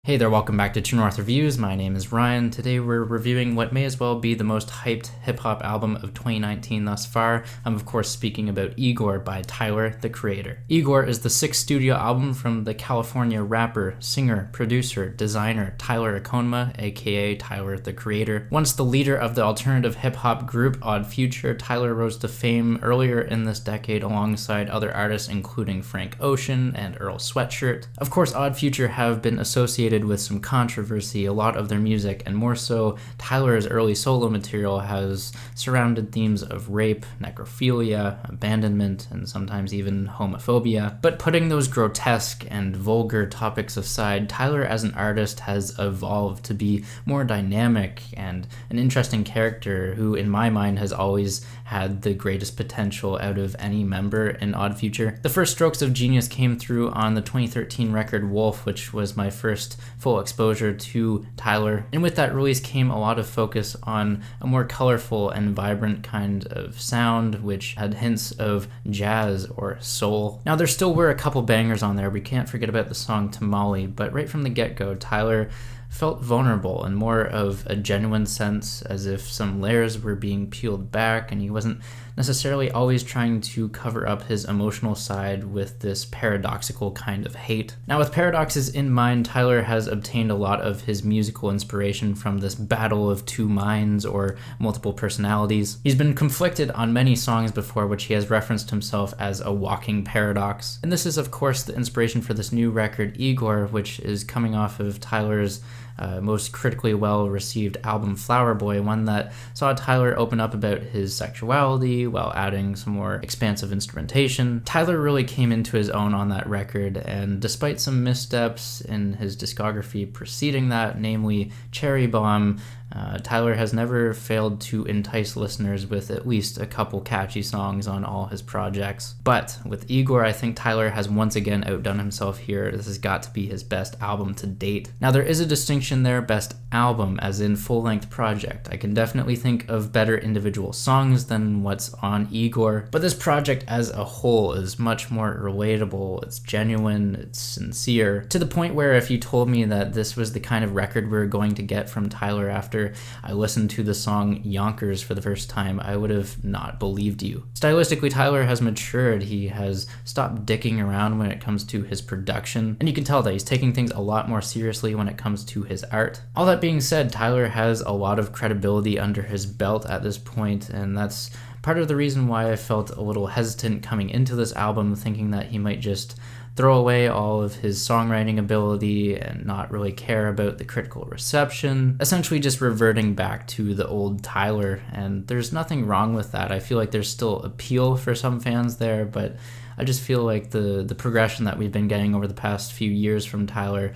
Hey there, welcome back to True North Reviews. My name is Ryan. Today we're reviewing what may as well be the most hyped hip-hop album of 2019 thus far. I'm of course speaking about Igor by Tyler, the Creator. Igor is the sixth studio album from the California rapper, singer, producer, designer Tyler Akonma, aka Tyler, the Creator. Once the leader of the alternative hip-hop group Odd Future, Tyler rose to fame earlier in this decade alongside other artists including Frank Ocean and Earl Sweatshirt. Of course, Odd Future have been associated with some controversy. A lot of their music, and more so Tyler's early solo material, has surrounded themes of rape, necrophilia, abandonment, and sometimes even homophobia. But putting those grotesque and vulgar topics aside, Tyler as an artist has evolved to be more dynamic and an interesting character who, in my mind, has always had the greatest potential out of any member in Odd Future. The first strokes of genius came through on the 2013 record Wolf, which was my first full exposure to Tyler, and with that release came a lot of focus on a more colorful and vibrant kind of sound, which had hints of jazz or soul. Now, there still were a couple bangers on there. We can't forget about the song Tamale, but right from the get-go, Tyler felt vulnerable in more of a genuine sense, as if some layers were being peeled back, and he wasn't necessarily always trying to cover up his emotional side with this paradoxical kind of hate. Now, with paradoxes in mind, Tyler has obtained a lot of his musical inspiration from this battle of two minds or multiple personalities. He's been conflicted on many songs before, which he has referenced himself as a walking paradox. And this is, of course, the inspiration for this new record, Igor, which is coming off of Tyler's most critically well-received album Flower Boy, one that saw Tyler open up about his sexuality while adding some more expansive instrumentation. Tyler really came into his own on that record, and despite some missteps in his discography preceding that, namely Cherry Bomb, Tyler has never failed to entice listeners with at least a couple catchy songs on all his projects. But with Igor, I think Tyler has once again outdone himself here. This has got to be his best album to date. Now, there is a distinction there, best album as in full-length project. I can definitely think of better individual songs than what's on Igor, but this project as a whole is much more relatable, it's genuine, it's sincere, to the point where if you told me that this was the kind of record we were going to get from Tyler after I listened to the song Yonkers for the first time, I would have not believed you. Stylistically, Tyler has matured. He has stopped dicking around when it comes to his production, and you can tell that he's taking things a lot more seriously when it comes to his art. All that being said, Tyler has a lot of credibility under his belt at this point, and that's part of the reason why I felt a little hesitant coming into this album, thinking that he might just throw away all of his songwriting ability and not really care about the critical reception, essentially just reverting back to the old Tyler, and there's nothing wrong with that. I feel like there's still appeal for some fans there, but I just feel like the progression that we've been getting over the past few years from Tyler,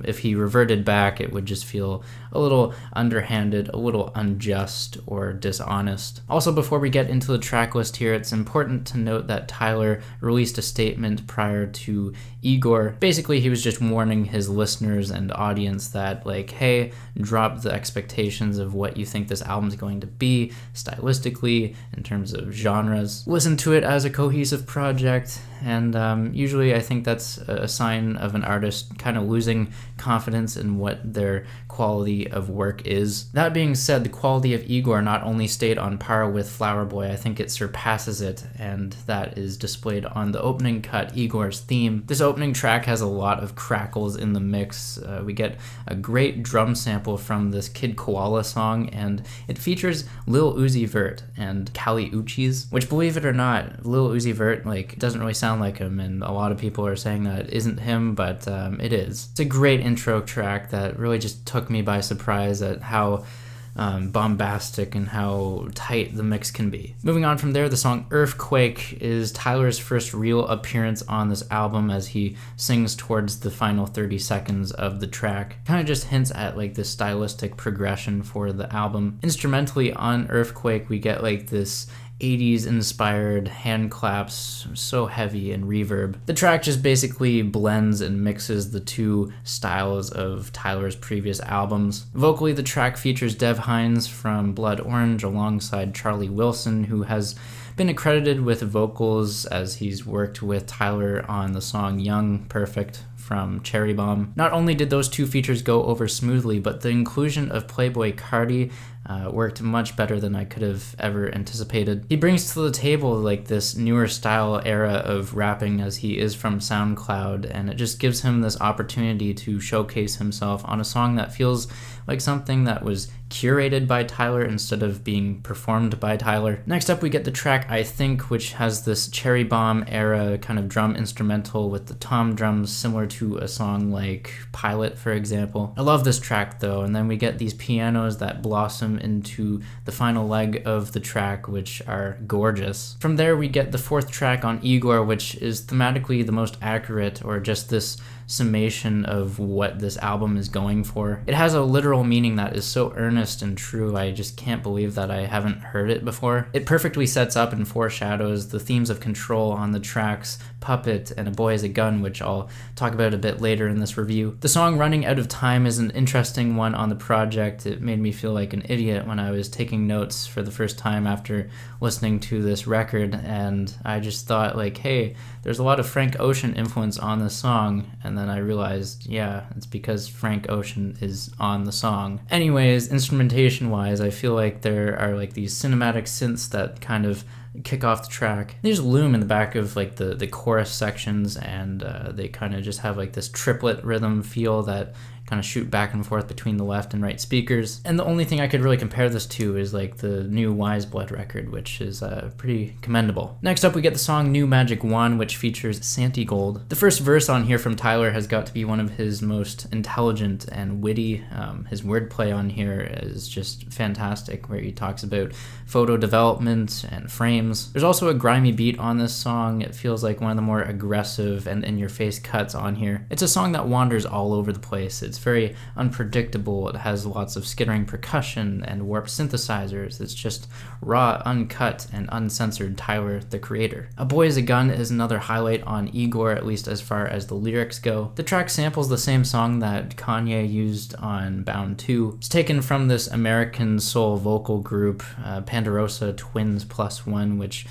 if he reverted back, it would just feel a little underhanded, a little unjust, or dishonest. Also, before we get into the track list here, it's important to note that Tyler released a statement prior to Igor. Basically, he was just warning his listeners and audience that, like, hey, drop the expectations of what you think this album's going to be stylistically, in terms of genres. Listen to it as a cohesive project, and usually I think that's a sign of an artist kind of losing confidence in what their quality of work is. That being said, the quality of Igor not only stayed on par with Flower Boy, I think it surpasses it, and that is displayed on the opening cut, Igor's theme. This opening track has a lot of crackles in the mix. We get a great drum sample from this Kid Koala song, and it features Lil Uzi Vert and Kali Uchis, which, believe it or not, Lil Uzi Vert doesn't really sound like him, and a lot of people are saying that it isn't him, but it is. It's a great intro track that really just took me by surprise at how bombastic and how tight the mix can be. Moving on from there, the song Earfquake is Tyler's first real appearance on this album, as he sings towards the final 30 seconds of the track. Kind of just hints at like this stylistic progression for the album. Instrumentally on Earfquake, we get like this 80s inspired hand claps, so heavy and reverb. The track just basically blends and mixes the two styles of Tyler's previous albums. Vocally, the track features Dev Hynes from Blood Orange alongside Charlie Wilson, who has been accredited with vocals as he's worked with Tyler on the song Young Perfect from Cherry Bomb. Not only did those two features go over smoothly, but the inclusion of Playboy Cardi worked much better than I could have ever anticipated. He brings to the table like this newer style era of rapping as he is from SoundCloud, and it just gives him this opportunity to showcase himself on a song that feels like something that was curated by Tyler instead of being performed by Tyler. Next up we get the track I Think, which has this Cherry Bomb era kind of drum instrumental with the tom drums similar to a song like Pilot, for example. I love this track though, and then we get these pianos that blossom into the final leg of the track, which are gorgeous. From there we get the fourth track on Igor, which is thematically the most accurate, or just this summation of what this album is going for. It has a literal meaning that is so earnest and true, I just can't believe that I haven't heard it before. It perfectly sets up and foreshadows the themes of control on the tracks Puppet and A Boy Is a Gun, which I'll talk about a bit later in this review. The song Running Out of Time is an interesting one on the project. It made me feel like an idiot when I was taking notes for the first time after listening to this record, and I just thought like, hey, there's a lot of Frank Ocean influence on this song, and then I realized, yeah, it's because Frank Ocean is on the song. Anyways, instrumentation wise, I feel like there are like these cinematic synths that kind of kick off the track. They just loom in the back of like the chorus sections, and they kind of just have like this triplet rhythm feel that kind of shoot back and forth between the left and right speakers. And the only thing I could really compare this to is like the new Wise Blood record, which is pretty commendable. Next up we get the song New Magic Wand, which features Santi Gold. The first verse on here from Tyler has got to be one of his most intelligent and witty. His wordplay on here is just fantastic, where he talks about photo development and frames. There's also a grimy beat on this song. It feels like one of the more aggressive and in-your-face cuts on here. It's a song that wanders all over the place. It's very unpredictable. It has lots of skittering percussion and warped synthesizers. It's just raw, uncut, and uncensored Tyler, the Creator. A Boy Is a Gun is another highlight on Igor, at least as far as the lyrics go. The track samples the same song that Kanye used on Bound 2. It's taken from this American soul vocal group, Ponderosa Twins Plus One, which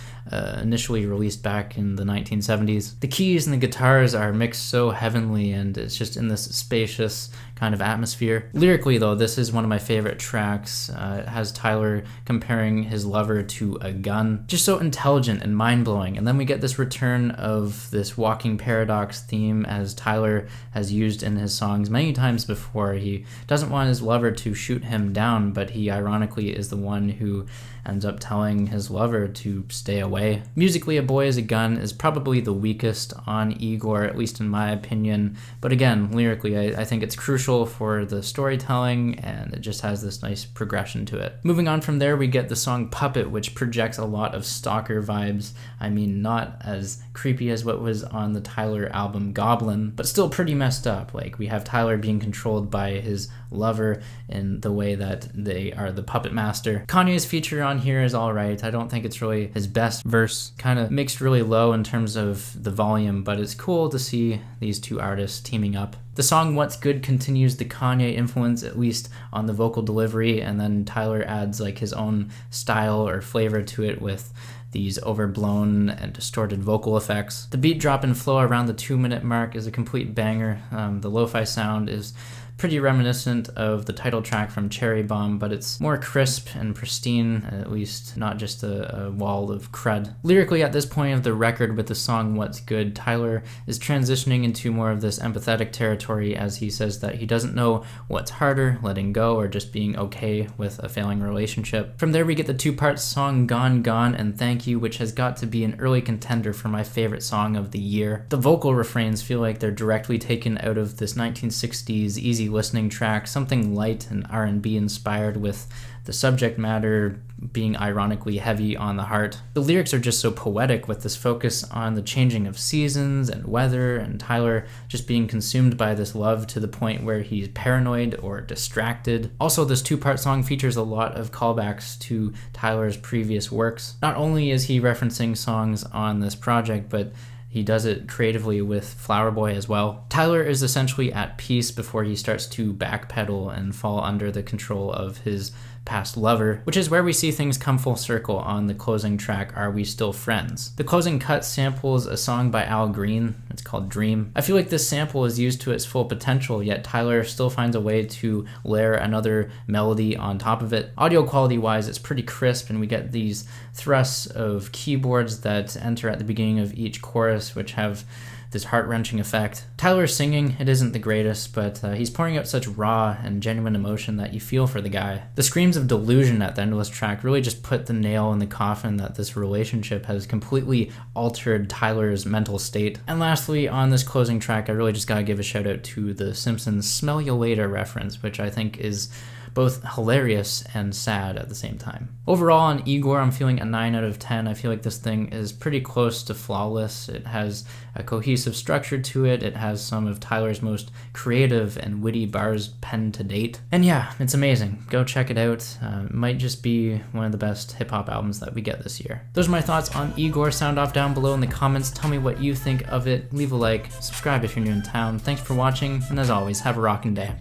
initially released back in the 1970s. The keys and the guitars are mixed so heavenly, and it's just in this spacious kind of atmosphere. Lyrically though, this is one of my favorite tracks. It has Tyler comparing his lover to a gun. Just so intelligent and mind-blowing. And then we get this return of this walking paradox theme, as Tyler has used in his songs many times before. He doesn't want his lover to shoot him down, but he ironically is the one who ends up telling his lover to stay away. Musically, A Boy Is a Gun is probably the weakest on Igor, at least in my opinion. But again, lyrically, I think it's crucial for the storytelling, and it just has this nice progression to it. Moving on from there, we get the song Puppet, which projects a lot of stalker vibes. I mean, not as creepy as what was on the Tyler album Goblin, but still pretty messed up. Like, we have Tyler being controlled by his lover in the way that they are the puppet master. Kanye's feature on here is alright. I don't think it's really his best verse, kind of mixed really low in terms of the volume, but it's cool to see these two artists teaming up. The song What's Good continues the Kanye influence, at least on the vocal delivery, and then Tyler adds like his own style or flavor to it with these overblown and distorted vocal effects. The beat drop and flow around the 2-minute mark is a complete banger. The lo-fi sound is pretty reminiscent of the title track from Cherry Bomb, but it's more crisp and pristine, at least not just a wall of crud. Lyrically, at this point of the record with the song What's Good, Tyler is transitioning into more of this empathetic territory, as he says that he doesn't know what's harder, letting go or just being okay with a failing relationship. From there we get the two-part song Gone Gone and Thank You, which has got to be an early contender for my favorite song of the year. The vocal refrains feel like they're directly taken out of this 1960s easy listening track, something light and R&B inspired, with the subject matter being ironically heavy on the heart. The lyrics are just so poetic, with this focus on the changing of seasons and weather, and Tyler just being consumed by this love to the point where he's paranoid or distracted. Also, this two-part song features a lot of callbacks to Tyler's previous works. Not only is he referencing songs on this project, but He does it creatively with Flower Boy as well. Tyler is essentially at peace before he starts to backpedal and fall under the control of his past lover, which is where we see things come full circle on the closing track, Are We Still Friends? The closing cut samples a song by Al Green. It's called Dream. I feel like this sample is used to its full potential, yet Tyler still finds a way to layer another melody on top of it. Audio quality wise, it's pretty crisp, and we get these thrusts of keyboards that enter at the beginning of each chorus, which have this heart-wrenching effect. Tyler's singing, it isn't the greatest, but he's pouring out such raw and genuine emotion that you feel for the guy. The screams of delusion at the end of this track really just put the nail in the coffin that this relationship has completely altered Tyler's mental state. And lastly, on this closing track, I really just gotta give a shout out to the Simpsons Smell You Later reference, which I think is both hilarious and sad at the same time. Overall, on Igor, I'm feeling a 9 out of 10. I feel like this thing is pretty close to flawless. It has a cohesive structure to it. It has some of Tyler's most creative and witty bars penned to date. And yeah, it's amazing. Go check it out. It might just be one of the best hip-hop albums that we get this year. Those are my thoughts on Igor. Sound off down below in the comments. Tell me what you think of it. Leave a like. Subscribe if you're new in town. Thanks for watching, and as always, have a rockin' day.